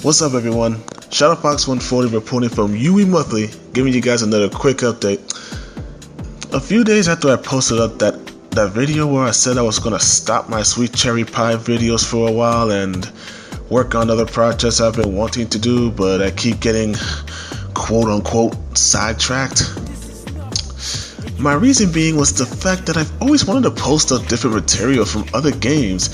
What's up, everyone? Shadowfox140 reporting from UEMonthly, giving you guys another quick update. A few days after I posted up that video where I said I was gonna stop my sweet Cherry Pai videos for a while and work on other projects I've been wanting to do, but I keep getting quote-unquote sidetracked. My reason being was the fact that I've always wanted to post up different material from other games,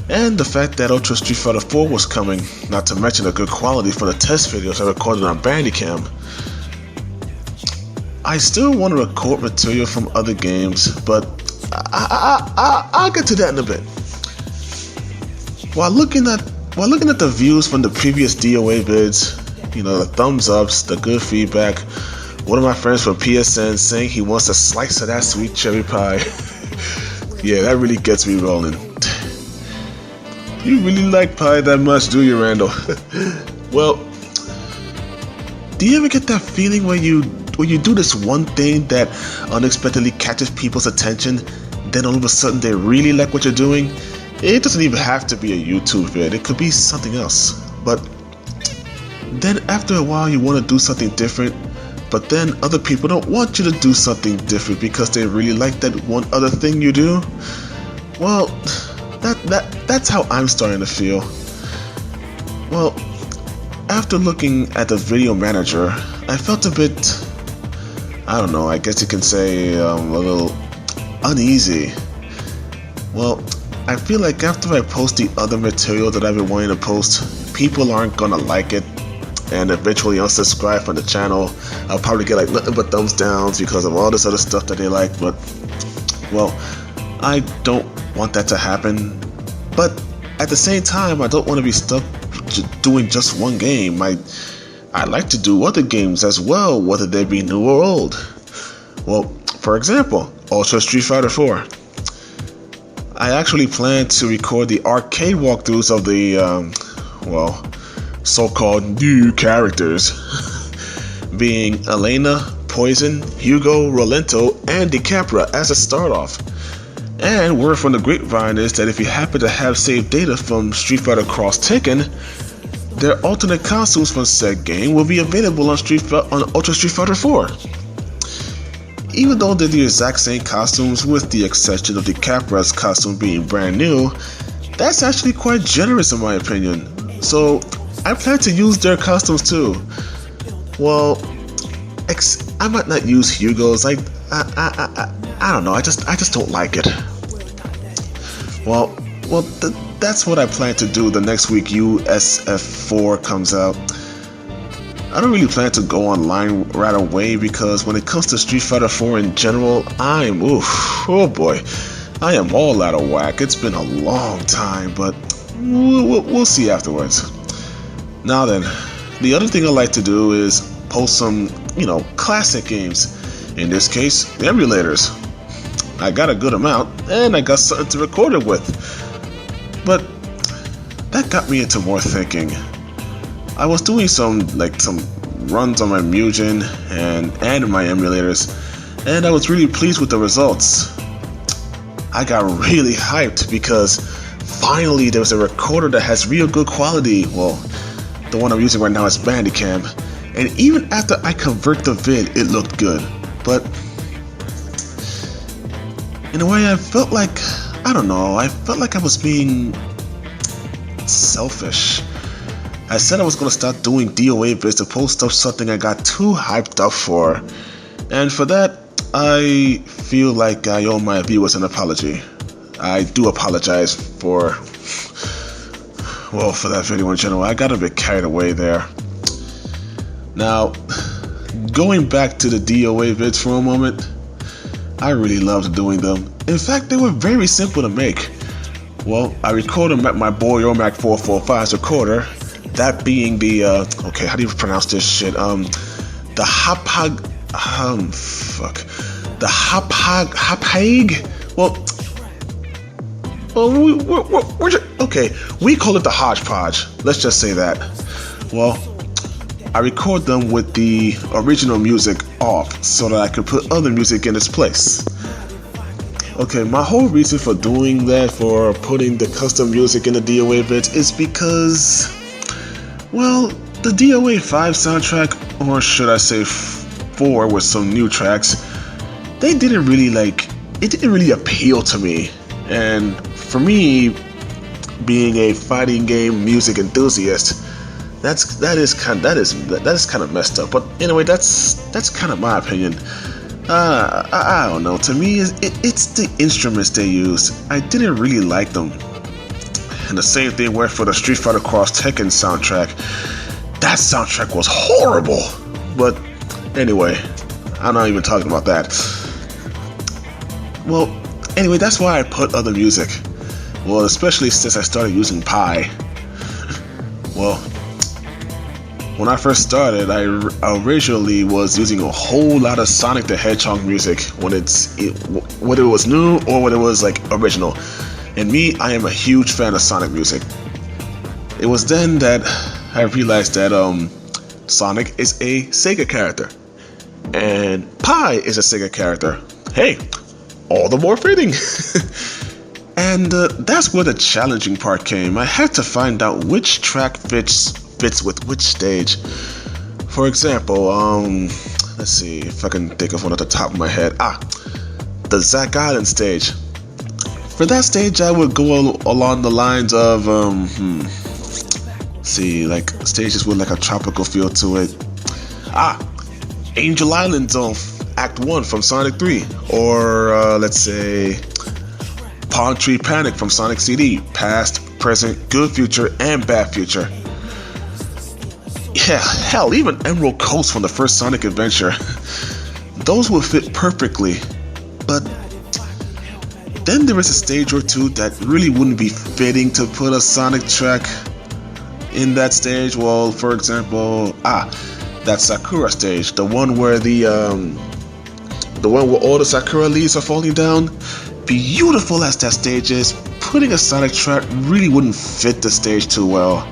and the fact that Ultra Street Fighter 4 was coming, not to mention the good quality for the test videos I recorded on Bandicam. I still want to record material from other games, but I'll get to that in a bit. While looking at the views from the previous DOA vids, the thumbs ups, the good feedback, one of my friends from PSN saying he wants a slice of that sweet Cherry Pai. Yeah, that really gets me rolling. You really like pie that much, do you, Randall? Well, do you ever get that feeling where you do this one thing that unexpectedly catches people's attention, then all of a sudden they really like what you're doing? It doesn't even have to be a YouTube vid, it could be something else. But then after a while you want to do something different, but then other people don't want you to do something different because they really like that one other thing you do. Well, that's how I'm starting to feel. Well, after looking at the video manager, I felt a bit, I guess you can say a little uneasy. Well, I feel like after I post the other material that I've been wanting to post, people aren't gonna like it and eventually unsubscribe from the channel. I'll probably get like nothing but thumbs downs because of all this other stuff that they like, but well, I don't want that to happen. But at the same time, I don't want to be stuck doing just one game. I like to do other games as well, whether they be new or old. Well, for example, Ultra Street Fighter 4. I actually plan to record the arcade walkthroughs of the, so-called new characters, being Elena, Poison, Hugo, Rolento, and DiCapra as a start-off. And word from the grapevine is that if you happen to have saved data from Street Fighter Cross Tekken, their alternate costumes from said game will be available on Ultra Street Fighter 4. Even though they're the exact same costumes with the exception of DiCapra's costume being brand new, that's actually quite generous in my opinion. So I plan to use their costumes too. Well, I might not use Hugo's. I don't know. I just don't like it. Well, that's what I plan to do the next week USF4 comes out. I don't really plan to go online right away because when it comes to Street Fighter 4 in general, I am all out of whack. It's been a long time, but we'll see afterwards. Now then, the other thing I like to do is post some, classic games. In this case, emulators. I got a good amount, and I got something to record it with. But that got me into more thinking. I was doing some runs on my Mugen and my emulators, and I was really pleased with the results. I got really hyped because finally there was a recorder that has real good quality. Well, the one I'm using right now is Bandicam, and even after I convert the vid, it looked good. But in a way, I felt like I was being selfish. I said I was going to start doing DOA vids to post up something I got too hyped up for. And for that, I feel like I owe my viewers an apology. I do apologize for that video in general. I got a bit carried away there. Now, going back to the DOA vids for a moment, I really loved doing them. In fact, they were very simple to make. Well, I recorded my boy Ormac 445's recorder, that being the, how do you pronounce this shit? The Hapag, we call it the hodgepodge. Let's just say that. Well, I record them with the original music off so that I could put other music in its place. Okay, my whole reason for doing that, for putting the custom music in the DOA bits, is because, Well, the DOA 5 soundtrack, or should I say 4 with some new tracks, it didn't really appeal to me. And for me, being a fighting game music enthusiast, that is kind of messed up. But anyway, that's kind of my opinion. I don't know. To me, it's the instruments they used. I didn't really like them. And the same thing went for the Street Fighter Cross Tekken soundtrack. That soundtrack was horrible. But anyway, I'm not even talking about that. Well, anyway, that's why I put other music. Well, especially since I started using Pi. Well, when I first started, I originally was using a whole lot of Sonic the Hedgehog music whether it was new or whether it was like original. And me, I am a huge fan of Sonic music. It was then that I realized that Sonic is a Sega character, and Pi is a Sega character. Hey, all the more fitting. And that's where the challenging part came. I had to find out which track fits with which stage. For example, let's see if I can think of one at the top of my head. The Zack Island stage. For that stage, I would go along the lines of, like stages with like a tropical feel to it. Angel Island Zone, Act 1 from Sonic 3. Or, let's say, Palm Tree Panic from Sonic CD. Past, present, good future, and bad future. Yeah, hell, even Emerald Coast from the first Sonic Adventure. Those would fit perfectly. But then there is a stage or two that really wouldn't be fitting to put a Sonic track in that stage. Well, for example, that Sakura stage, the one where all the Sakura leaves are falling down. Beautiful as that stage is, putting a Sonic track really wouldn't fit the stage too well.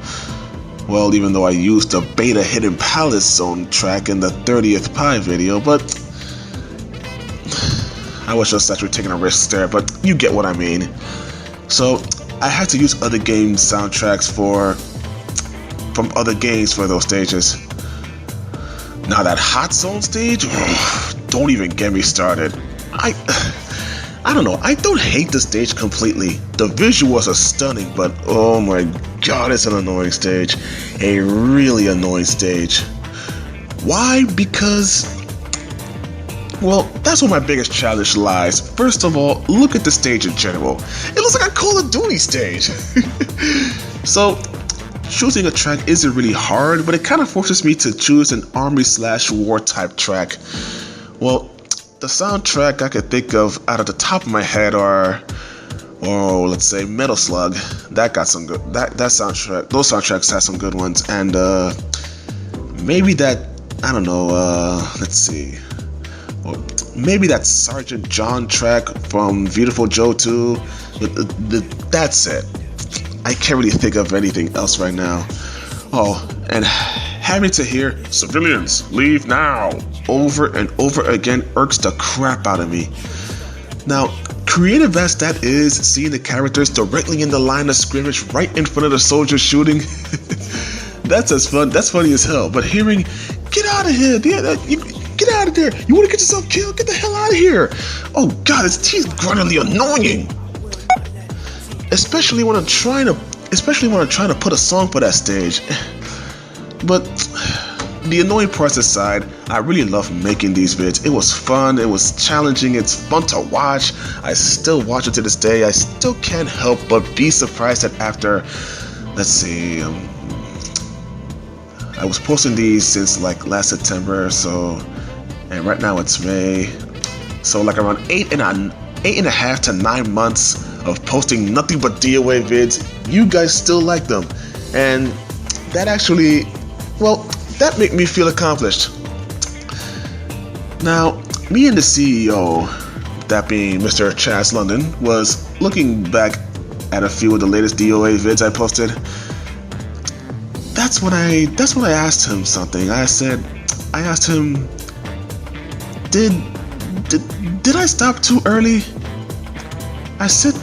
Well, even though I used the Beta Hidden Palace Zone track in the 30th Pi video, but I was just actually taking a risk there, but you get what I mean. So I had to use other game soundtracks from other games for those stages. Now that Hot Zone stage, don't even get me started. I don't know, I don't hate the stage completely. The visuals are stunning, but oh my god, it's an annoying stage. A really annoying stage. Why? Because, well, that's where my biggest challenge lies. First of all, look at the stage in general. It looks like a Call of Duty stage. So, choosing a track isn't really hard, but it kind of forces me to choose an army/war type track. Well, the soundtrack I could think of out of the top of my head are, let's say, Metal Slug. That got some good. Those soundtracks had some good ones, and maybe that, I don't know. Let's see. Well, maybe that Sergeant John track from Beautiful Joe 2. That's it. I can't really think of anything else right now. Oh, and having to hear "Civilians, leave now" over and over again irks the crap out of me. Now, creative as that is, seeing the characters directly in the line of scrimmage right in front of the soldiers shooting, that's funny as hell. But hearing, "Get out of here, get out of there, you want to get yourself killed, get the hell out of here," oh god, he's gruntily annoying. Especially when I'm trying to put a song for that stage. But the annoying parts aside, I really love making these vids. It was fun, it was challenging, it's fun to watch. I still watch it to this day. I still can't help but be surprised that after, let's see, I was posting these since like last September, and right now it's May. So like around 8.5 to 9 months of posting nothing but DOA vids, you guys still like them. And that actually, well, that made me feel accomplished. Now, me and the CEO, that being Mr. Chaz London, was looking back at a few of the latest DOA vids I posted. That's when I asked him something. I asked him, did I stop too early? I said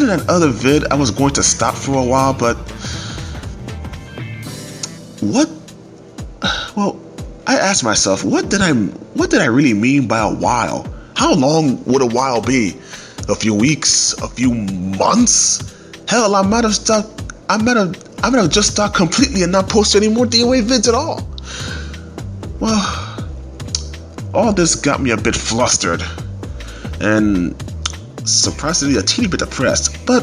in another vid I was going to stop for a while, but what? Well, I asked myself, what did I really mean by a while? How long would a while be? A few weeks? A few months? Hell, I might have just stopped completely and not posted any more DOA vids at all. Well, all this got me a bit flustered and surprisingly a teeny bit depressed, but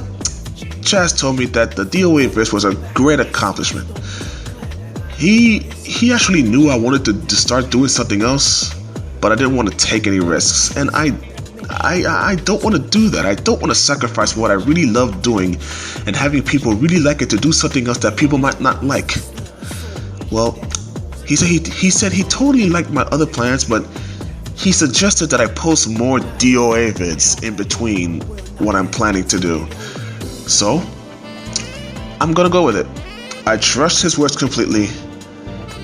Chaz told me that the DOA vids was a great accomplishment. He actually knew I wanted to start doing something else, but I didn't want to take any risks, and I don't want to do that. I don't want to sacrifice what I really love doing and having people really like it to do something else that people might not like. Well, he said he totally liked my other plans, but he suggested that I post more DOA vids in between what I'm planning to do. So, I'm gonna go with it. I trust his words completely,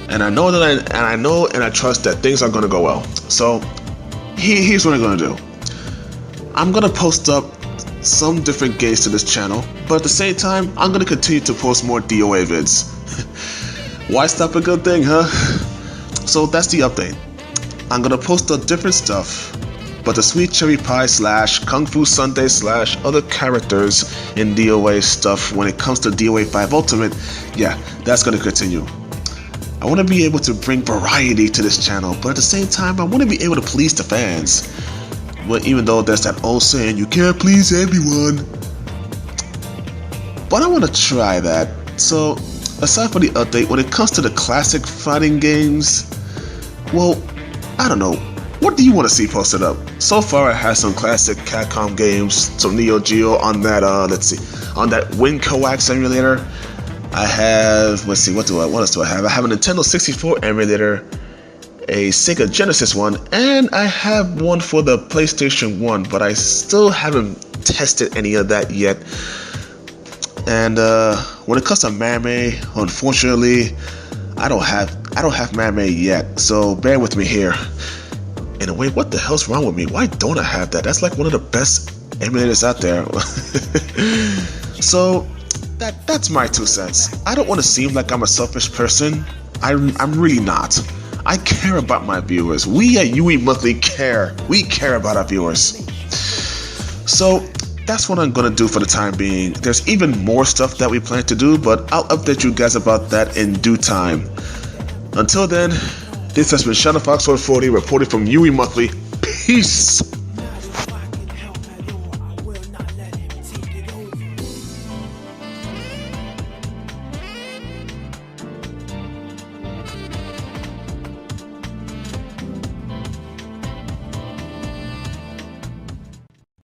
and I trust that things are gonna go well. So, here's what I'm gonna do. I'm gonna post up some different games to this channel, but at the same time, I'm gonna continue to post more DOA vids. Why stop a good thing, huh? So that's the update. I'm gonna post up different stuff, but the Sweet Cherry Pai / Kung Fu Sunday / other characters in DOA stuff when it comes to DOA 5 Ultimate, yeah, that's gonna continue. I want to be able to bring variety to this channel, but at the same time, I want to be able to please the fans. Well, even though there's that old saying, you can't please everyone. But I want to try that. So, aside from the update, when it comes to the classic fighting games, well, I don't know. What do you want to see posted up? So far, I had some classic Capcom games, some Neo Geo on that, on that Wind Coax emulator. I have, what else do I have? I have a Nintendo 64 emulator, a Sega Genesis one, and I have one for the PlayStation 1, but I still haven't tested any of that yet. And when it comes to Mame, unfortunately, I don't have Mame yet, so bear with me here. In a way, what the hell's wrong with me? Why don't I have that? That's like one of the best emulators out there. So that's my 2 cents. I don't want to seem like I'm a selfish person. I'm really not. I care about my viewers. We at UEMonthly care. We care about our viewers. So that's what I'm gonna do for the time being. There's even more stuff that we plan to do, but I'll update you guys about that in due time. Until then, this has been Shadow Fox 140 reporting from UEMonthly. Peace.